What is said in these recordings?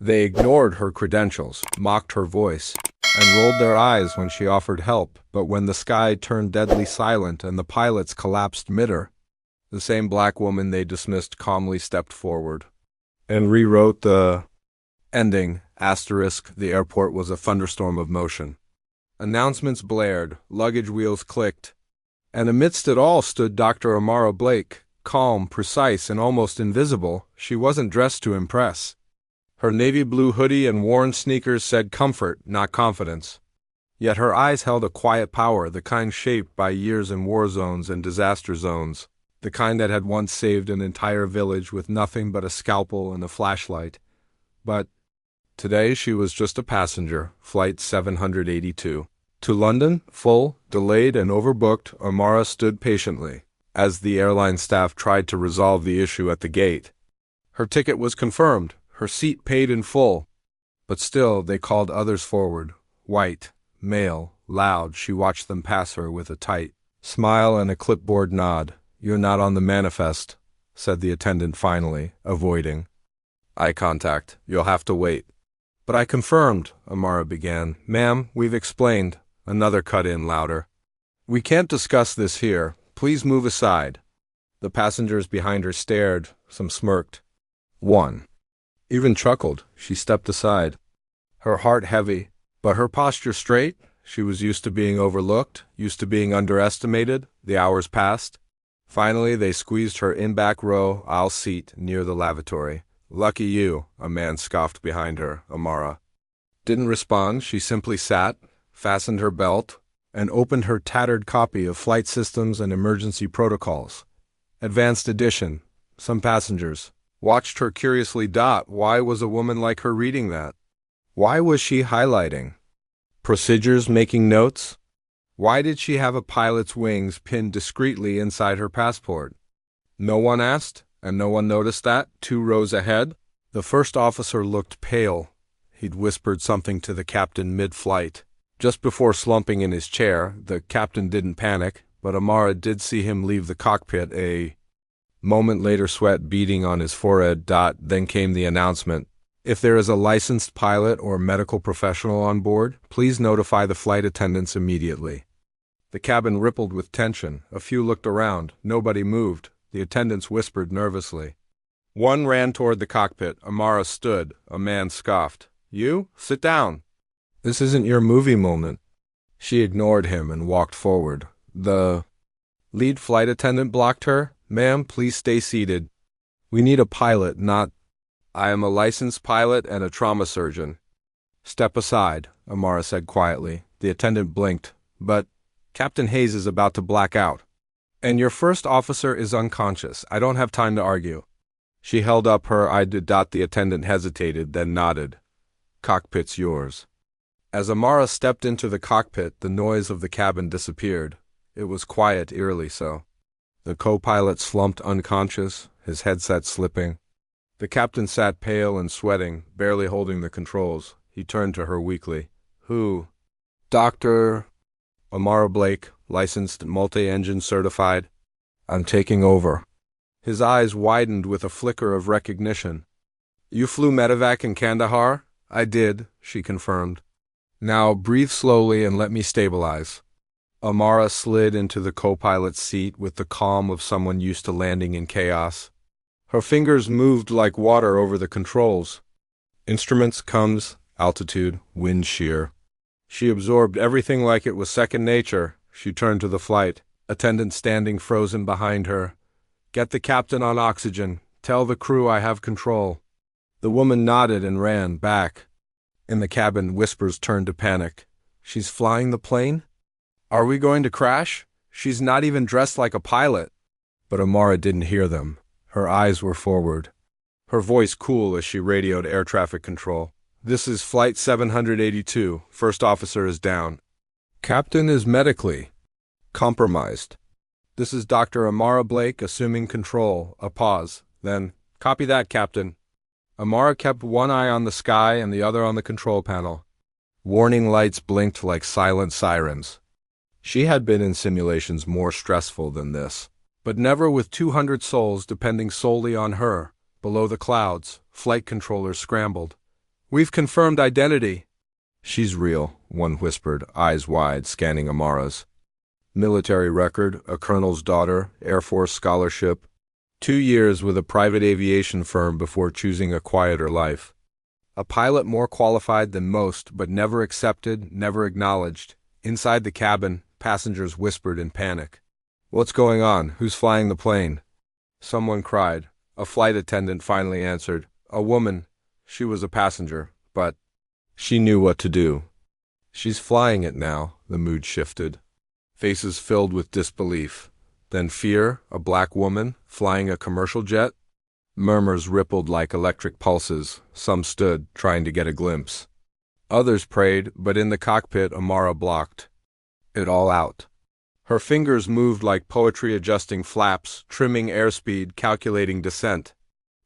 They ignored her credentials, mocked her voice, and rolled their eyes when she offered help, but when the sky turned deadly silent and the pilots collapsed mid-air, the same black woman they dismissed calmly stepped forward and rewrote the ending. The airport was a thunderstorm of motion. Announcements blared, luggage wheels clicked, and amidst it all stood Dr. Amara Blake, calm, precise, and almost invisible. She wasn't dressed to impress. Her navy blue hoodie and worn sneakers said comfort, not confidence. Yet her eyes held a quiet power, the kind shaped by years in war zones and disaster zones, the kind that had once saved an entire village with nothing but a scalpel and a flashlight. But today she was just a passenger, Flight 782. To London, full, delayed, and overbooked, Amara stood patiently, as the airline staff tried to resolve the issue at the gate. Her ticket was confirmed, her seat paid in full, but still they called others forward. White, male, loud, she watched them pass her with a tight smile and a clipboard nod. "You're not on the manifest," said the attendant finally, avoiding eye contact. "You'll have to wait." "But I confirmed," Amara began. "Ma'am, we've explained." Another cut in louder. "We can't discuss this here. Please move aside." The passengers behind her stared, some smirked. One even chuckled. She stepped aside, her heart heavy, but her posture straight. She was used to being overlooked, used to being underestimated. The hours passed. Finally, they squeezed her in back row, aisle seat, near the lavatory. "Lucky you," a man scoffed behind her. Amara didn't respond. She simply sat, fastened her belt, and opened her tattered copy of Flight Systems and Emergency Protocols. Advanced edition. Some passengers watched her curiously. Why was a woman like her reading that? Why was she highlighting procedures, making notes? Why did she have a pilot's wings pinned discreetly inside her passport? No one asked, and no one noticed that, 2 rows ahead. The first officer looked pale. He'd whispered something to the captain mid-flight. Just before slumping in his chair, the captain didn't panic, but Amara did see him leave the cockpit, a moment later, sweat beading on his forehead. Then came the announcement. "If there is a licensed pilot or medical professional on board, please notify the flight attendants immediately." The cabin rippled with tension. A few looked around. Nobody moved. The attendants whispered nervously. One ran toward the cockpit. Amara stood. A man scoffed. "You? Sit down. This isn't your movie moment." She ignored him and walked forward. The lead flight attendant blocked her. "Ma'am, please stay seated. We need a pilot, not—" "I am a licensed pilot and a trauma surgeon." "Step aside," Amara said quietly. The attendant blinked. "But Captain Hayes is about to black out. And your first officer is unconscious. I don't have time to argue." She held up her ID. The attendant hesitated, then nodded. "Cockpit's yours." As Amara stepped into the cockpit, the noise of the cabin disappeared. It was quiet, eerily so. The co-pilot slumped unconscious, his headset slipping. The captain sat pale and sweating, barely holding the controls. He turned to her weakly. "Who?" "Dr. Amara Blake, licensed, multi-engine certified. I'm taking over." His eyes widened with a flicker of recognition. "You flew medevac in Kandahar?" "I did," she confirmed. "Now breathe slowly and let me stabilize." Amara slid into the co-pilot's seat with the calm of someone used to landing in chaos. Her fingers moved like water over the controls. Instruments, comms, altitude, wind shear. She absorbed everything like it was second nature. She turned to the flight attendant standing frozen behind her. "Get the captain on oxygen. Tell the crew I have control." The woman nodded and ran back. In the cabin, whispers turned to panic. "She's flying the plane? Are we going to crash? She's not even dressed like a pilot." But Amara didn't hear them. Her eyes were forward, her voice cool as she radioed air traffic control. "This is Flight 782. First officer is down. Captain is medically compromised. This is Dr. Amara Blake assuming control." A pause. Then, "Copy that, Captain." Amara kept one eye on the sky and the other on the control panel. Warning lights blinked like silent sirens. She had been in simulations more stressful than this, but never with 200 souls depending solely on her. Below the clouds, flight controllers scrambled. We've confirmed identity. She's real, one whispered, eyes wide, scanning Amara's military record, a colonel's daughter, Air Force scholarship, 2 years with a private aviation firm before choosing a quieter life. A pilot more qualified than most, but never accepted, never acknowledged. Inside the cabin, passengers whispered in panic. What's going on? Who's flying the plane? Someone cried. A flight attendant finally answered. A woman. She was a passenger, but she knew what to do. She's flying it now, the mood shifted. Faces filled with disbelief. Then fear, a black woman, flying a commercial jet? Murmurs rippled like electric pulses. Some stood, trying to get a glimpse. Others prayed, but in the cockpit Amara blocked it all out. Her fingers moved like poetry, adjusting flaps, trimming airspeed, calculating descent.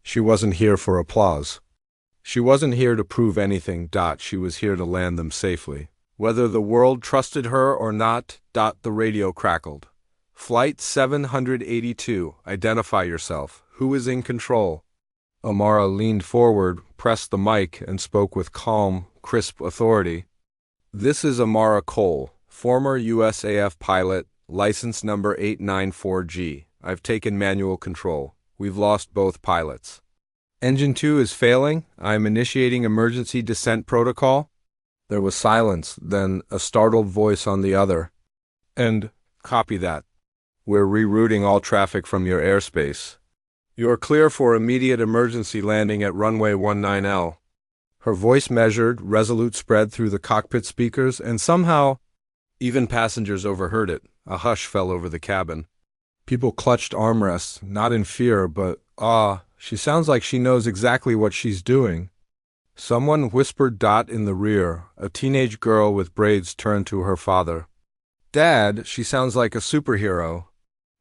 She wasn't here for applause. She wasn't here to prove anything. She was here to land them safely. Whether the world trusted her or not, the radio crackled. Flight 782, identify yourself. Who is in control? Amara leaned forward, pressed the mic, and spoke with calm, crisp authority. This is Amara Cole, former USAF pilot, license number 894G. I've taken manual control. We've lost both pilots. Engine 2 is failing. I'm initiating emergency descent protocol. There was silence, then a startled voice on the other. And, copy that. We're rerouting all traffic from your airspace. You're clear for immediate emergency landing at runway 19L. Her voice measured, resolute, spread through the cockpit speakers, and somehow, even passengers overheard it. A hush fell over the cabin. People clutched armrests, not in fear, but awe. She sounds like she knows exactly what she's doing. Someone whispered in the rear. A teenage girl with braids turned to her father. Dad, she sounds like a superhero.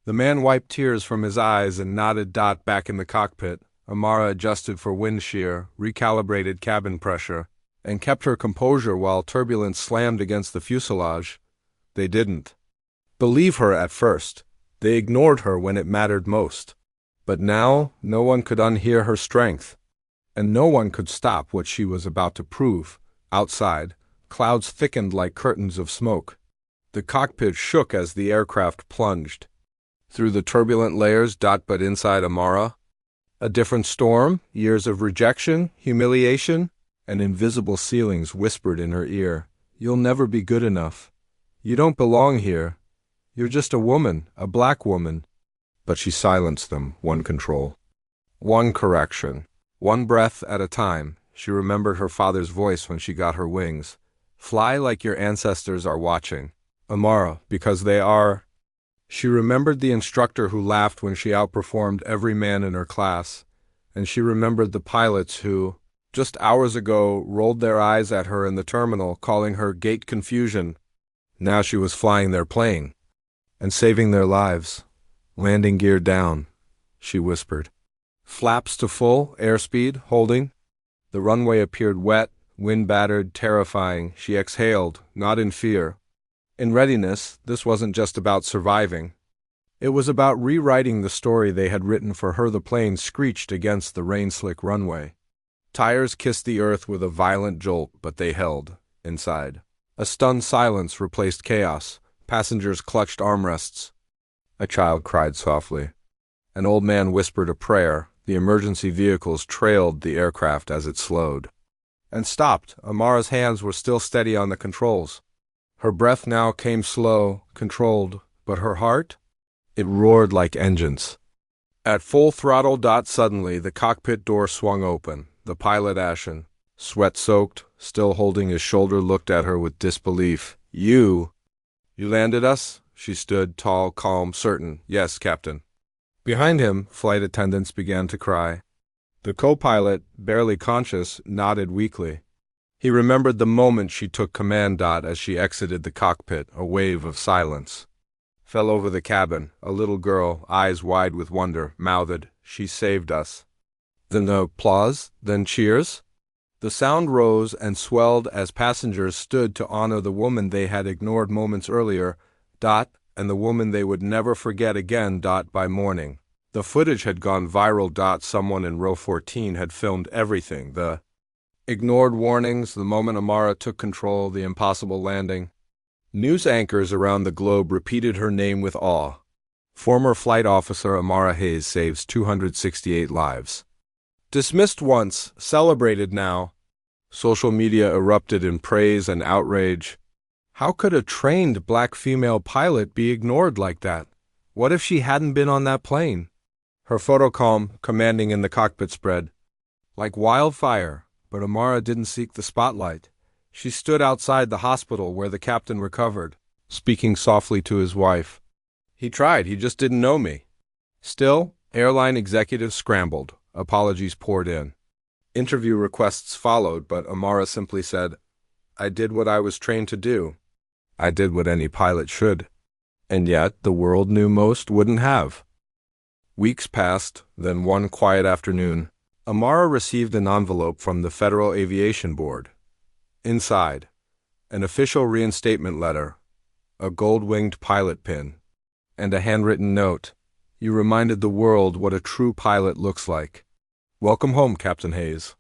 The man wiped tears from his eyes and nodded back in the cockpit. Amara adjusted for wind shear, recalibrated cabin pressure, and kept her composure while turbulence slammed against the fuselage. They didn't believe her at first. They ignored her when it mattered most. But now, no one could unhear her strength. And no one could stop what she was about to prove. Outside, clouds thickened like curtains of smoke. The cockpit shook as the aircraft plunged through the turbulent layers. But inside Amara, a different storm, years of rejection, humiliation, and invisible ceilings whispered in her ear. You'll never be good enough. You don't belong here. You're just a woman, a black woman. But she silenced them, one control, one correction. One breath at a time. She remembered her father's voice when she got her wings. Fly like your ancestors are watching. Amara, because they are. She remembered the instructor who laughed when she outperformed every man in her class. And she remembered the pilots who, just hours ago, rolled their eyes at her in the terminal, calling her gate confusion. Now she was flying their plane and saving their lives. Landing gear down, she whispered. Flaps to full, airspeed, holding. The runway appeared wet, wind-battered, terrifying. She exhaled, not in fear. In readiness, this wasn't just about surviving. It was about rewriting the story they had written for her. The plane screeched against the rain-slick runway. Tires kissed the earth with a violent jolt, but they held, inside. A stunned silence replaced chaos. Passengers clutched armrests. A child cried softly. An old man whispered a prayer. The emergency vehicles trailed the aircraft as it slowed and stopped. Amara's hands were still steady on the controls. Her breath now came slow, controlled, but her heart? It roared like engines. At full throttle. Suddenly, the cockpit door swung open. The pilot, ashen, sweat-soaked, still holding his shoulder, looked at her with disbelief. You landed us? She stood, tall, calm, certain. Yes, Captain. Behind him, flight attendants began to cry. The co-pilot, barely conscious, nodded weakly. He remembered the moment she took command. As she exited the cockpit, a wave of silence fell over the cabin. A little girl, eyes wide with wonder, mouthed, "She saved us." Then applause, then cheers. The sound rose and swelled as passengers stood to honor the woman they had ignored moments earlier. And the woman they would never forget again. By morning, the footage had gone viral. Someone in row 14 had filmed everything. The Ignored warnings the moment Amara took control, the impossible landing. News anchors around the globe repeated her name with awe. Former flight officer Amara Hayes saves 268 lives. Dismissed once, celebrated now. Social media erupted in praise and outrage. How could a trained black female pilot be ignored like that? What if she hadn't been on that plane? Her photocom, commanding in the cockpit, spread like wildfire, but Amara didn't seek the spotlight. She stood outside the hospital where the captain recovered, speaking softly to his wife. He tried, he just didn't know me. Still, airline executives scrambled. Apologies poured in. Interview requests followed, but Amara simply said, I did what I was trained to do. I did what any pilot should. And yet, the world knew most wouldn't have. Weeks passed, then one quiet afternoon, Amara received an envelope from the Federal Aviation Board. Inside, an official reinstatement letter, a gold-winged pilot pin, and a handwritten note. You reminded the world what a true pilot looks like. Welcome home, Captain Hayes.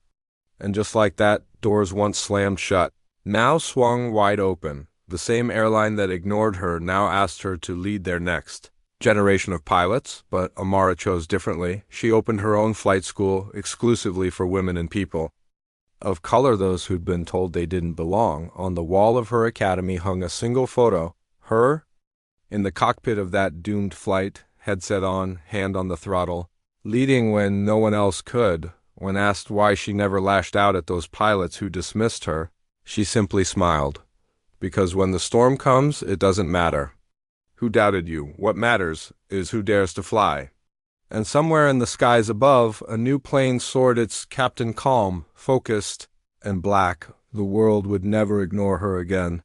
And just like that, doors once slammed shut, now swung wide open. The same airline that ignored her now asked her to lead their next generation of pilots, but Amara chose differently. She opened her own flight school exclusively for women and people of color, those who'd been told they didn't belong. On the wall of her academy hung a single photo, her in the cockpit of that doomed flight, headset on, hand on the throttle, leading when no one else could. When asked why she never lashed out at those pilots who dismissed her, she simply smiled. Because when the storm comes, it doesn't matter who doubted you. What matters is who dares to fly. And somewhere in the skies above, a new plane soared, its captain calm, focused, and black. The world would never ignore her again.